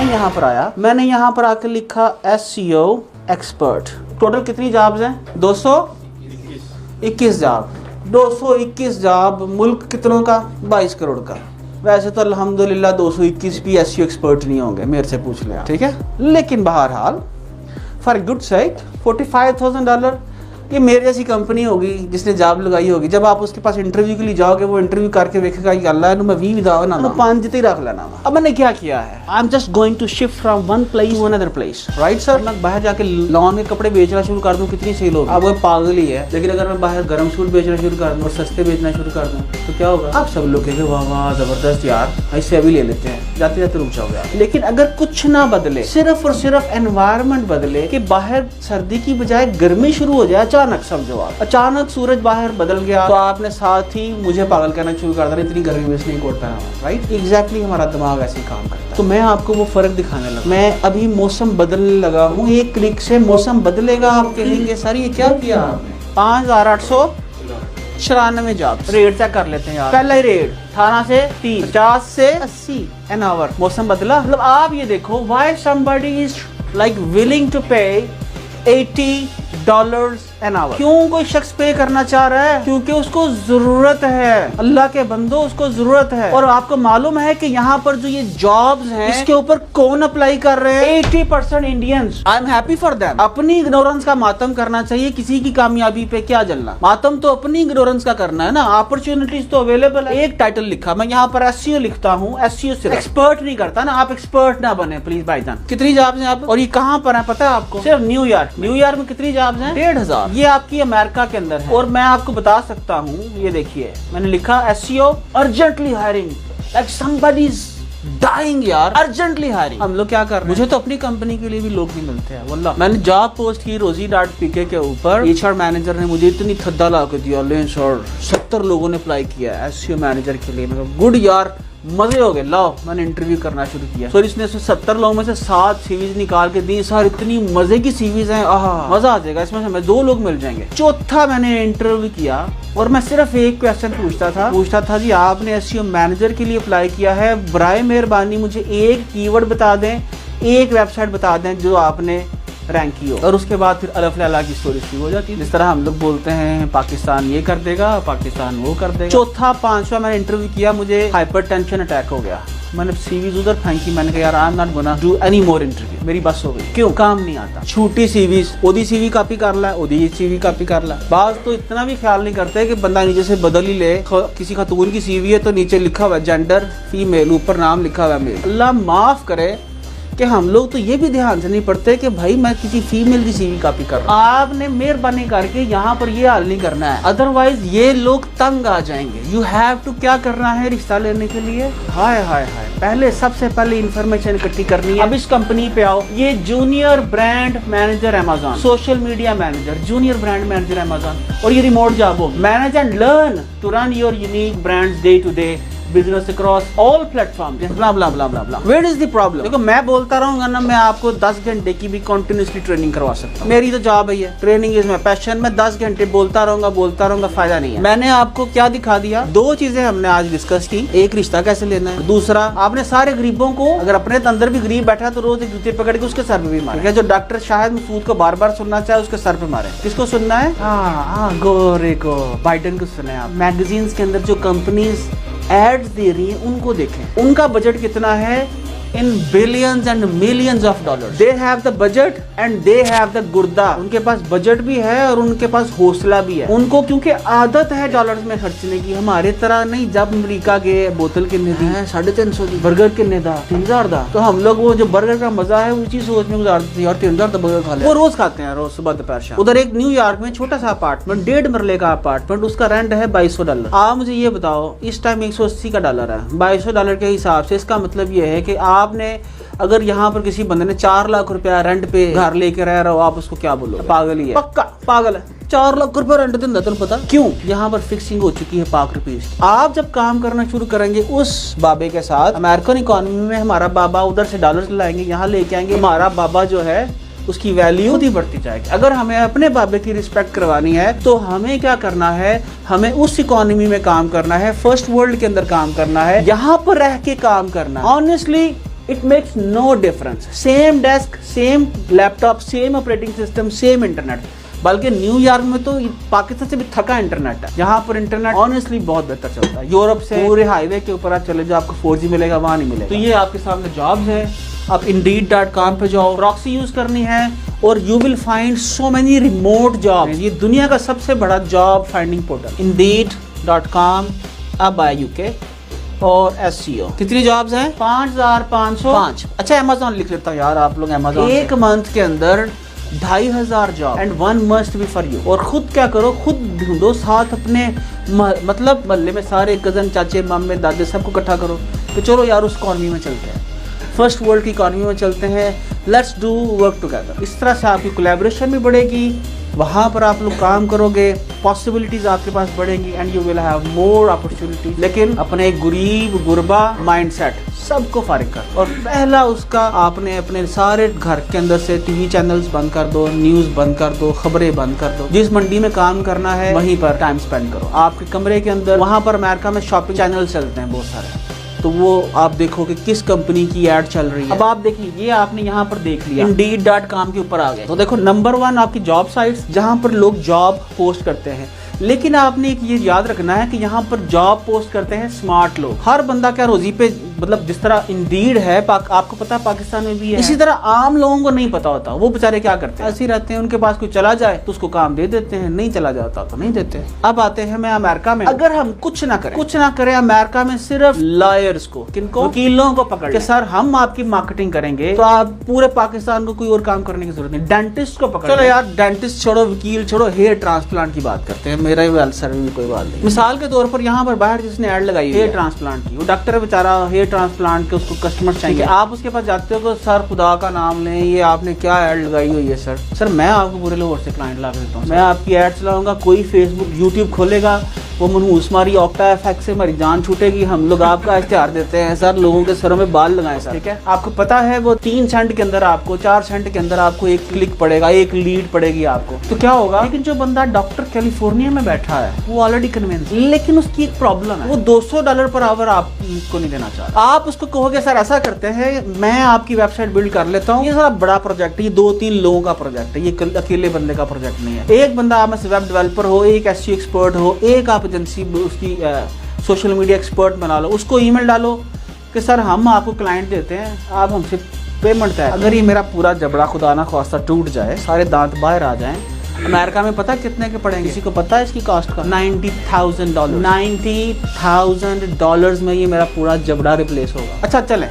यहाँ पर आया, मैंने यहाँ पर आकर लिखा SEO एक्सपर्ट। टोटल कितनी जॉब्स हैं? 221 जॉब। 221 जॉब, मुल्क कितनों का? 22 करोड़ का। वैसे तो अल्हम्दुलिल्लाह 221 भी SEO एक्सपर्ट नहीं होंगे, मेरे से पूछ लें, ठीक है। लेकिन बहरहाल फॉर गुड साइट $45,000, ये मेरी जैसी कंपनी होगी जिसने जॉब लगाई होगी, जब आप उसके पास इंटरव्यू के लिए जाओगे, वो इंटरव्यू करके देखेगा कि अल्लाह ने मैं वी विदाव ना ना 5 जितने रख लेना। अब मैंने क्या किया है, I am just going to shift from one place to another place, right sir. मैं बाहर जाके लॉन के कपड़े बेचना शुरू कर दूं, कितनी सेल होगी? अब वो पागल ही है। लेकिन अगर मैं बाहर गर्म सूट बेचना शुरू कर दूं और सस्ते बेचना शुरू कर दूं तो क्या होगा? आप सब लोग कहेंगे वाह वाह जबरदस्त यार, ऐसे अभी ले लेते हैं, जाते जाते रुक जाओगे आप। लेकिन अगर कुछ ना बदले, सिर्फ और सिर्फ एनवायरनमेंट बदले कि बाहर सर्दी की बजाय गर्मी शुरू हो जाए, अचानक समझो आप, अचानक सूरज बाहर बदल गया, तो आपने साथ ही मुझे पागल करना शुरू कर दिया, इतनी गर्मी में इसलिए कोट पहना हुआ, राइट। एग्जैक्टली हमारा दिमाग ऐसे ही काम करता है। तो मैं आपको वो फर्क दिखाने लगा। मैं अभी मौसम बदलने लगा हूँ, एक क्लिक से मौसम बदलेगा। आप कहेंगे सर ये क्या किया आपने? 5,894 जॉब। रेट चेक कर लेते हैं यार। पहला ही रेट 18 से 30, 50 से 80 एन आवर। मौसम बदला, मतलब आप ये देखो, why somebody is like willing to pay $80 an hour. क्यों कोई शख्स पे करना चाह रहा है? क्योंकि उसको जरूरत है, अल्लाह के बंदो उसको जरूरत है। और आपको मालूम है कि यहाँ पर जो ये जॉब्स हैं, इसके ऊपर कौन अप्लाई कर रहे हैं? 80% Indians. I am happy for them. अपनी इग्नोरेंस का मातम करना चाहिए, किसी की कामयाबी पे क्या जलना। मातम तो अपनी इग्नोरेंस का करना है ना। अपॉर्चुनिटीज तो अवेलेबल है। एक टाइटल लिखा, मैं यहाँ पर SEO लिखता हूँ, SEO सिर्फ एक्सपर्ट नहीं करता ना, आप एक्सपर्ट ना बने प्लीज भाईजान। कितनी जॉब्स हैं आप? और ये कहाँ पर है पता है आपको? सिर्फ न्यूयॉर्क में कितनी जॉब्स हैं? 1,500। ये आपकी अमेरिका के अंदर है। और मैं आपको बता सकता हूँ, ये देखिए मैंने लिखा SEO urgently hiring, like somebody is dying यार, अर्जेंटली हायरिंग। हम लोग क्या कर रहे हैं? मुझे तो अपनी कंपनी के लिए भी लोग नहीं मिलते हैं वल्लाह। मैंने जॉब पोस्ट की rosie.pk के ऊपर, HR मैनेजर ने मुझे इतनी थद्दा ला के दिया, ले सर 70 लोगों ने अप्लाई किया SEO मैनेजर के लिए। मैं गुड यार, मजे हो गए, लाओ। मैंने इंटरव्यू करना शुरू किया। सर इसने 70 लोगों में से 7 सीवीज निकाल के दी। सर इतनी मजे की सीवीज हैं, मजा आ जाएगा, इसमें से हमें 2 लोग मिल जाएंगे। चौथा मैंने इंटरव्यू किया और मैं सिर्फ एक क्वेश्चन पूछता था जी आपने SEO मैनेजर के लिए अप्लाई किया है, बराए मेहरबानी मुझे एक कीवर्ड बता दें, एक वेबसाइट बता दें जो आपने रैंक की हो। और उसके बाद फिर अलग की स्टोरी शुरू हो जाती है। जिस तरह हम लोग बोलते हैं पाकिस्तान ये कर देगा, पाकिस्तान वो कर देगा। चौथा 5वां मैंने इंटरव्यू किया, मुझे हाइपरटेंशन अटैक हो गया। मैंने सीवीज उधर फेंकी, मैंने कहा यार I am not gonna do any more interview, मेरी बस हो गई। क्यों? काम नहीं आता। छोटी सीवीज, ओदी CV कॉपी कर ला, ओदी CV कॉपी कर ला। बात तो इतना भी ख्याल नहीं करते कि बंदा नीचे से बदल ही ले। किसी खातून की CV है तो नीचे लिखा हुआ जेंडर फीमेल, ऊपर नाम लिखा हुआ मेल। अल्लाह माफ करे कि हम लोग तो ये भी ध्यान से नहीं पढ़ते कि भाई मैं किसी फीमेल की CV कॉपी कर रहा हूँ। आपने मेहरबानी करके यहाँ पर ये हाल नहीं करना है, अदरवाइज ये लोग तंग आ जाएंगे। यू हैव टू क्या करना है रिश्ता लेने के लिए? हाय हाय हाय, पहले सबसे पहले इंफॉर्मेशन इकट्ठी करनी है। अब इस कंपनी पे आओ, ये junior brand manager Amazon, social media manager, junior brand manager Amazon, और ये रिमोट जॉब हो। Manage and learn to run your unique brands day to day business across all platform, blah blah blah blah blah. Where is the problem? देखो मैं बोलता रहूंगा ना, मैं आपको 10 घंटे की भी कंटिन्यूसली ट्रेनिंग करवा सकता हूँ। मेरी तो जॉब है ये, ट्रेनिंग इज माय पैशन। मैं 10 घंटे बोलता रहूंगा, फायदा नहीं है। मैंने आपको क्या दिखा दिया? 2 चीजें हमने आज डिस्कस की। एक, रिश्ता कैसे लेना है। दूसरा, आपने सारे गरीबों को, अगर अपने अंदर भी गरीब बैठा तो रोज एक जूते पकड़ के उसके सर पे भी मारे। जो डॉक्टर शाहिद मसूद को बार बार सुनना चाहे उसके सर पे मारे। किसको सुनना है? गोरे को, बाइडन को सुने आप। मैगजीन्स के अंदर जो कंपनीज एड्स दे रही है उनको देखें, उनका बजट कितना है? in billions and millions of dollars. They have the budget and they have the गुर्दा। उनके पास बजट भी है और उनके पास हौसला भी है। उनको क्योंकि आदत है डॉलर्स में खर्चने की, हमारे तरह नहीं। जब अमेरिका गए, बोतल कितने दी? 350 की। बर्गर कितने था? 3000 था। तो हम लोग वो जो बर्गर का मजा है उसी सोच में गुजारते थे और 3000 तो बर्गर खा ले। वो रोज खाते हैं, रोज सुबह दोपहर शाम। उधर एक न्यूयॉर्क में छोटा सा अपार्टमेंट, 1.5 मरले का अपार्टमेंट, उसका रेंट है $2200। आप मुझे ये बताओ, इस टाइम $180 का डॉलर है। $2200 के हिसाब से इसका मतलब ये है कि आपने, अगर यहाँ पर किसी बंदे ने 4 लाख रुपया रेंट पे घर लेके रह रहा हो, आप उसको क्या बोलोगे? पागल ही है, पक्का पागल है। 4 लाख रुपया रेंट देता, तुम पता क्यों? यहाँ पर फिक्सिंग हो चुकी है पाक रुपीज। आप जब काम करना शुरू करेंगे उस बाबे के साथ, अमेरिकन इकोनॉमी में हमारा बाबा उधर से डॉलर लाएंगे, यहाँ लेके आएंगे, हमारा बाबा जो है उसकी वैल्यू ही बढ़ती जाएगी। अगर हमें अपने बाबे की रिस्पेक्ट करवानी है तो हमें क्या करना है? हमें उस इकोनॉमी में काम करना है, फर्स्ट वर्ल्ड के अंदर काम करना है, यहाँ पर रह के काम करना है। Honestly it makes no difference. Same desk, same laptop, same operating system, same internet. बल्कि न्यूयॉर्क में तो पाकिस्तान से भी थका इंटरनेट है, यहाँ पर इंटरनेट ऑनेस्टली बहुत बेहतर चलता है। यूरोप से पूरे हाईवे के ऊपर आप चले जाओ, आपको 4G मिलेगा, वहाँ नहीं मिलेगा। तो ये आपके सामने जॉब्स है। आप Indeed.com पे जाओ, प्रॉक्सी यूज करनी है और you will find so many remote job. ये दुनिया का सबसे बड़ा जॉब फाइंडिंग पोर्टल Indeed.com, अब आया UK और SEO। कितनी जॉब्स हैं? 5505। अच्छा Amazon लिख लेता हूँ यार, आप लोग Amazon एक मंथ के अंदर 2500 job and 1 must be for you. और खुद क्या करो, खुद ढूंढो, साथ अपने मतलब मोहल्ले में सारे कजन, चाचे, मामे, दादे सबको इकट्ठा करो कि चलो यार उस इकॉनमी में चलते हैं, फर्स्ट वर्ल्ड की इकॉनमी में चलते हैं, लेट्स डू वर्क टुगेदर। इस तरह से आपकी कोलैबोरेशन भी बढ़ेगी, वहाँ पर आप लोग काम करोगे, पॉसिबिलिटीज आपके पास बढ़ेंगी and you will have more opportunities. लेकिन अपने एक गरीब गुरबा माइंडसेट सबको फारिग कर, और पहला उसका आपने अपने सारे घर के अंदर से टीवी चैनल्स बंद कर दो, न्यूज बंद कर दो, खबरें बंद कर दो। जिस मंडी में काम करना है वहीं पर टाइम स्पेंड करो। आपके कमरे के अंदर, वहाँ पर अमेरिका में शॉपिंग चैनल चलते हैं बहुत सारे, तो वो आप देखो कि किस कंपनी की ऐड चल रही है। अब आप देखिए, ये आपने यहाँ पर देख लिया, Indeed.com के ऊपर आ गए। तो देखो नंबर 1 आपकी जॉब साइट्स जहाँ पर लोग जॉब पोस्ट करते हैं। लेकिन आपने एक ये याद रखना है कि यहाँ पर जॉब पोस्ट करते हैं स्मार्ट लोग। हर बंदा क्या रोजी पे, मतलब जिस तरह Indeed है आपको पता है पाकिस्तान में भी है, इसी तरह आम लोगों को नहीं पता होता। वो बेचारे क्या करते हैं, ऐसे ही रहते हैं, उनके पास कोई चला जाए तो उसको काम दे देते हैं, नहीं चला जाता तो नहीं देते। अब आते हैं मैं अमेरिका में, अगर हम कुछ ना करें अमेरिका में, सिर्फ लॉयर्स को, किनको, वकीलों को पकड़ के सर हम आपकी मार्केटिंग करेंगे, तो आप पूरे पाकिस्तान को कोई और काम करने की जरूरत नहीं। डेंटिस्ट को पकड़, चलो यार डेंटिस्ट छोड़ो, वकील छोड़ो, हेयर ट्रांसप्लांट की बात करते हैं, मेरा भी अल्सर में कोई बात नहीं। मिसाल के तौर पर यहाँ पर बाहर जिसने ऐड लगाई हेयर ट्रांसप्लांट की, वो डॉक्टर है बेचारा, हेयर ट्रांसप्लांट के उसको कस्टमर चाहिए, आप उसके पास जाते हो तो सर खुदा का नाम लें, ये आपने क्या ऐड लगाई हुई है सर मैं आपको पूरे लोगों से क्लाइंट ला देता हूँ, मैं आपकी ऐड चलाऊंगा, कोई फेसबुक यूट्यूब खोलेगा, वो मनहूस मारी ऑक्टा एफएक्स से हमारी जान छूटेगी, हम लोग आपका इश्तेहार देते हैं सर, लोगों के सरों में बाल लगाएं सर, ठीक है। आपको पता है वो 3 सेंट के अंदर आपको, 4 सेंट के अंदर आपको एक क्लिक पड़ेगा, एक लीड पड़ेगी आपको, तो क्या होगा। लेकिन जो बंदा डॉक्टर कैलिफोर्निया में बैठा है वो ऑलरेडी कन्विंस, लेकिन उसकी एक प्रॉब्लम है, वो $200 पर आवर आपको नहीं देना चाहता। आप उसको कहोगे सर ऐसा करते हैं, मैं आपकी वेबसाइट बिल्ड कर लेता हूँ, ये सारा बड़ा प्रोजेक्ट है, ये 2-3 लोगों का प्रोजेक्ट है, ये अकेले बंदे का प्रोजेक्ट नहीं है। एक बंदा आप में से वेब डेवलपर हो, एक SEO एक्सपर्ट हो, एक आप एजेंसी उसकी सोशल मीडिया एक्सपर्ट बना लो, उसको ईमेल डालो कि सर हम आपको क्लाइंट देते हैं, आप हमसे पेमेंट तय। अगर ये मेरा पूरा जबड़ा खुदा ना ख्वास्ता टूट जाए, सारे दांत बाहर आ जाएं, अमेरिका में पता कितने के पड़ेंगे, किसी को पता है इसकी कॉस्ट का? $90,000। $90,000 में ये मेरा पूरा जबड़ा रिप्लेस होगा। अच्छा चले,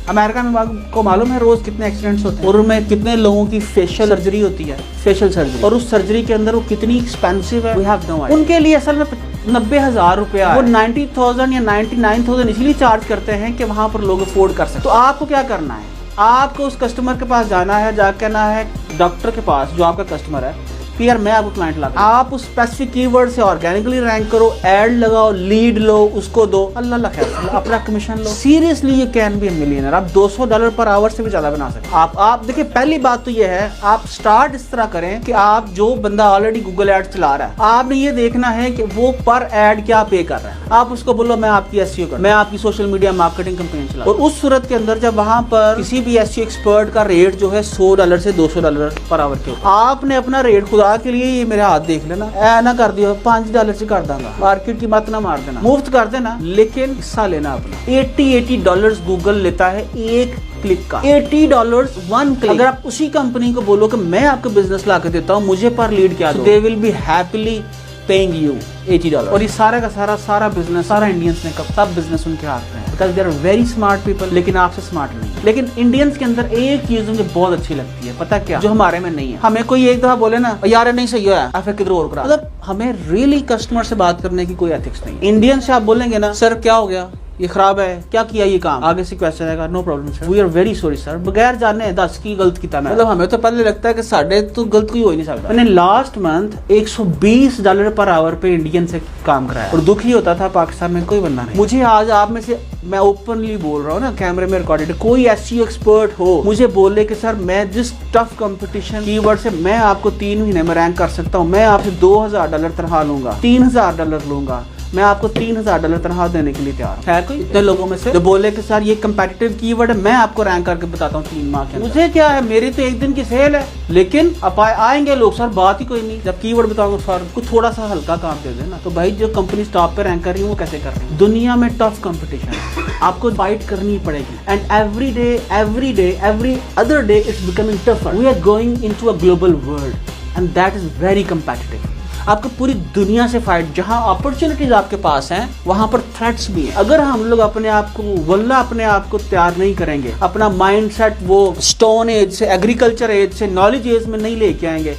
अमेरिका में आपको मालूम है रोज कितने एक्सीडेंट्स होते हैं और उनमें कितने लोगों की फेशियल सर्जरी होती है, फेशियल सर्जरी, और उस सर्जरी के अंदर वो कितनी एक्सपेंसिव है, वी हैव नो आइडिया। उनके लिए असल में 90,000 रुपया, वो 90,000 या 99,000 इसलिए चार्ज करते हैं कि वहां पर लोग अफोर्ड कर सकें। तो आपको क्या करना है, आपको उस कस्टमर के पास जाना है, जाकर कहना है डॉक्टर के पास जो आपका कस्टमर है कि यार मैं आपको क्लाइंट ला, आप उस स्पेसिफिक कीवर्ड से ऑर्गेनिकली रैंक करो, ऐड लगाओ, लीड लो, उसको दो, अल्लाह खैर अपना कमीशन लो। सीरियसली ये कैन बी अ मिलियनर। आप $200 पर आवर से भी ज्यादा बना सकते। आप देखिए, पहली बात तो ये है, आप स्टार्ट इस तरह करें कि आप जो बंदा ऑलरेडी गूगल एड चला रहा है, आपने ये देखना है कि वो पर एड क्या पे कर रहा है। आप उसको बोलो मैं आपकी SEO कर, मैं आपकी सोशल मीडिया मार्केटिंग कैंपेन चला, और उस सूरत के अंदर जब वहां पर किसी भी SEO एक्सपर्ट का रेट जो है $100 से $200 पर आवर के, आपने अपना रेट खुदा के लिए, ये मेरे हाथ देख लेना, ऐ ना कर दियो $5 से कर दूंगा, मार्केट की मत ना मार देना, मुफ्त कर देना, लेकिन हिस्सा लेना अपना। $80 गूगल लेता है एक क्लिक का, $80 1 क्लिक। अगर आप उसी कंपनी को बोलो कि मैं आपको बिजनेस ला के देता हूँ, मुझे पर लीड क्या दो, they will be happily paying you $80। और ये सारा का सारा बिजनेस, सारा इंडियंस ने सब बिजनेस उनके हाथ में है, because they are very smart people, लेकिन आपसे स्मार्ट नहीं। लेकिन इंडियंस के अंदर एक चीज मुझे बहुत अच्छी लगती है, पता क्या, जो हमारे में नहीं है। हमें कोई एक दफा बोले ना यार नहीं सही है, फिर किधर और करा, मतलब हमें रियली कस्टमर से बात करने की कोई एथिक्स नहीं। इंडियन से आप बोलेंगे ना सर क्या हो गया, ये खराब है, क्या किया ये काम, आगे से क्वेश्चन आएगा, no problem sir, we are very sorry sir, बगैर जाने 10 की गलत किया मैं, मतलब हमें तो पहले लगता है कि साढ़े तो गलत कोई हो ही नहीं सकता। मैंने लास्ट मंथ $120 पर आवर पे इंडियन से काम कराया, और दुखी होता था पाकिस्तान में कोई बंदा नहीं। मुझे आज आप में से, मैं ओपनली बोल रहा हूँ ना, कैमरे में रिकॉर्डेड, कोई SEO एक्सपर्ट हो मुझे बोले कि सर मैं जिस टफ कंपटीशन कीवर्ड से मैं आपको 3 महीने में रैंक कर सकता हूँ, मैं आपसे $2,000 तनख्वाह लूंगा, $3,000 लूंगा, मैं आपको $3000 तनख्वाह देने के लिए तैयार हूँ। है कोई इतने लोगों में से जो बोले कि सर ये कंपेटिटिव कीवर्ड है, मैं आपको रैंक करके बताता हूँ 3 माह के अंदर। मुझे क्या है, मेरी तो एक दिन की सेल है। लेकिन अब आएंगे लोग, सर बात ही कोई नहीं, जब कीवर्ड बताऊंगा सर कुछ थोड़ा सा हल्का काम दे देना। तो भाई जो कंपनी टॉप पे रैंक कर रही है वो कैसे कर रही है? दुनिया में टफ कंपटीशन है, आपको फाइट करनी पड़ेगी। And every day every other day it's becoming tougher. We are going into a global world and that is very competitive. आपको पूरी दुनिया से फाइट, जहां अपॉर्चुनिटीज आपके पास हैं वहां पर थ्रेट्स भी हैं। अगर हम लोग अपने आप को तैयार नहीं करेंगे, अपना माइंडसेट वो स्टोन एज से, एग्रीकल्चर एज से नॉलेज एज में नहीं लेके आएंगे,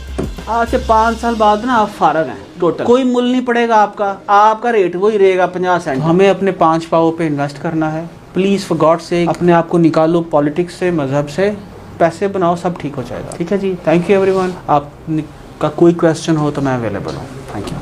आज से 5 साल बाद ना आप फारग हैं टोटल। कोई मूल्य नहीं पड़ेगा आपका रेट वही रहेगा 50 सेंट। हमें अपने 5 पाँव पे इन्वेस्ट करना है। प्लीज फॉर गॉड से अपने आप को निकालो पॉलिटिक्स से, मजहब से, पैसे बनाओ, सब ठीक हो जाएगा। ठीक है जी, थैंक यू एवरीवन। आप का कोई क्वेश्चन हो तो मैं अवेलेबल हूँ। Thank you.